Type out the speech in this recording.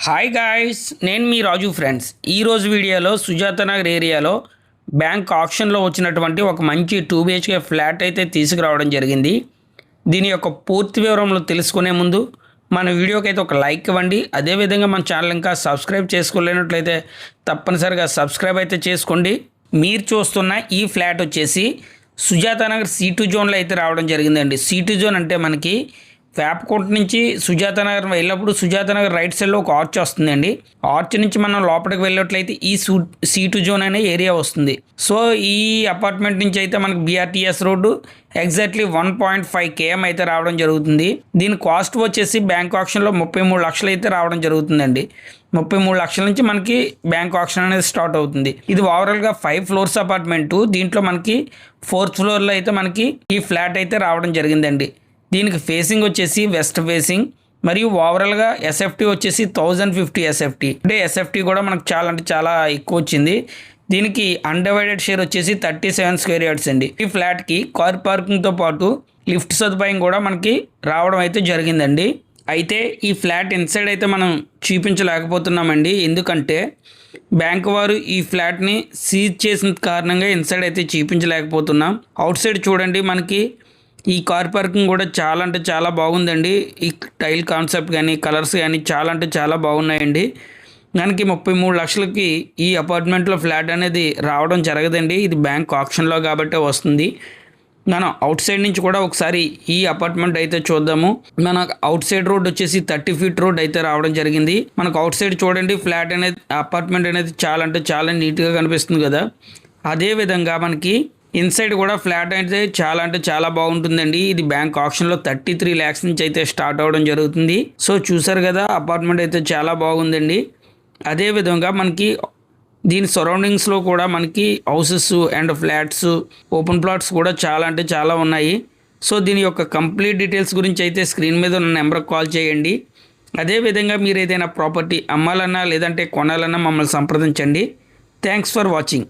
Hi guys, నేను మీ రాజు friends. ఈరోజు వీడియోలో సుజాత నగర్ ఏరియాలో బ్యాంక్ ఆప్షన్లో వచ్చినటువంటి ఒక మంచి 2 BHK ఫ్లాట్ అయితే తీసుకురావడం జరిగింది. దీని యొక్క పూర్తి వివరంలో తెలుసుకునే ముందు మన వీడియోకి అయితే ఒక లైక్ ఇవ్వండి. అదేవిధంగా మన ఛానల్ ఇంకా సబ్స్క్రైబ్ చేసుకోలేనట్లయితే తప్పనిసరిగా సబ్స్క్రైబ్ అయితే చేసుకోండి. మీరు చూస్తున్న ఈ ఫ్లాట్ వచ్చేసి సుజాత నగర్ C2 జోన్లో అయితే రావడం జరిగిందండి. C2 జోన్ అంటే మనకి వేపకోట నుంచి సుజాత నగర్ వెళ్ళినప్పుడు సుజాత నగర్ రైట్ సైడ్లో ఒక ఆర్చ్ వస్తుందండి. ఆర్చ్ నుంచి మనం లోపలికి వెళ్ళినట్లయితే ఈ C2 జోన్ అనే ఏరియా వస్తుంది. సో ఈ అపార్ట్మెంట్ నుంచి అయితే మనకి BRTS రోడ్డు ఎగ్జాక్ట్లీ 1.5 km అయితే రావడం జరుగుతుంది. దీని కాస్ట్ వచ్చేసి బ్యాంక్ ఆప్షన్లో 33 లక్షలు అయితే రావడం జరుగుతుందండి. 33 లక్షల నుంచి మనకి బ్యాంక్ ఆప్షన్ అనేది స్టార్ట్ అవుతుంది. ఇది ఓవరాల్గా 5 ఫ్లోర్స్ అపార్ట్మెంటు. దీంట్లో మనకి 4th ఫ్లోర్లో అయితే మనకి ఈ ఫ్లాట్ అయితే రావడం జరిగిందండి. దీనికి ఫేసింగ్ వచ్చేసి వెస్ట్ ఫేసింగ్ మరియు ఓవరాల్గా SFT వచ్చేసి 1050 SFT. అంటే SFT కూడా మనకు చాలా ఎక్కువ వచ్చింది. దీనికి అన్డివైడెడ్ షేర్ వచ్చేసి 37 స్క్వేర్ యార్డ్స్ అండి. ఈ ఫ్లాట్కి కార్ పార్కింగ్తో పాటు లిఫ్ట్ సదుపాయం కూడా మనకి రావడం అయితే జరిగిందండి. అయితే ఈ ఫ్లాట్ ఇన్సైడ్ అయితే మనం చూపించలేకపోతున్నామండి. ఎందుకంటే బ్యాంకు వారు ఈ ఫ్లాట్ని సీజ్ చేసిన కారణంగా ఇన్సైడ్ అయితే చూపించలేకపోతున్నాం. అవుట్ సైడ్ చూడండి, మనకి ఈ కార్ పార్కింగ్ కూడా చాలా బాగుందండి. ఈ టైల్ కాన్సెప్ట్ కానీ కలర్స్ కానీ చాలా బాగున్నాయండి. దానికి 33 లక్షలకి ఈ అపార్ట్మెంట్లో ఫ్లాట్ అనేది రావడం జరగదండి. ఇది బ్యాంక్ ఆప్షన్లో కాబట్టి వస్తుంది. మనం అవుట్ సైడ్ నుంచి కూడా ఒకసారి ఈ అపార్ట్మెంట్ అయితే చూద్దాము. మన అవుట్ సైడ్ రోడ్ వచ్చేసి 30 feet రోడ్ అయితే రావడం జరిగింది. మనకు అవుట్ సైడ్ చూడండి, ఫ్లాట్ అనేది అపార్ట్మెంట్ అనేది చాలా నీట్గా కనిపిస్తుంది కదా. అదేవిధంగా మనకి ఇన్సైడ్ కూడా ఫ్లాట్ అయితే చాలా బాగుంటుందండి. ఇది బ్యాంక్ ఆప్షన్లో 33 lakhs నుంచి అయితే స్టార్ట్ అవ్వడం జరుగుతుంది. సో చూసారు కదా, అపార్ట్మెంట్ అయితే చాలా బాగుందండి. అదేవిధంగా మనకి దీని సరౌండింగ్స్లో కూడా మనకి houses and flats, open plots కూడా చాలా ఉన్నాయి. సో దీని యొక్క కంప్లీట్ డీటెయిల్స్ గురించి అయితే స్క్రీన్ మీద ఉన్న నెంబర్కి కాల్ చేయండి. అదేవిధంగా మీరు ఏదైనా ప్రాపర్టీ అమ్మాలన్నా లేదంటే కొనాలన్నా మమ్మల్ని సంప్రదించండి. Thanks for watching.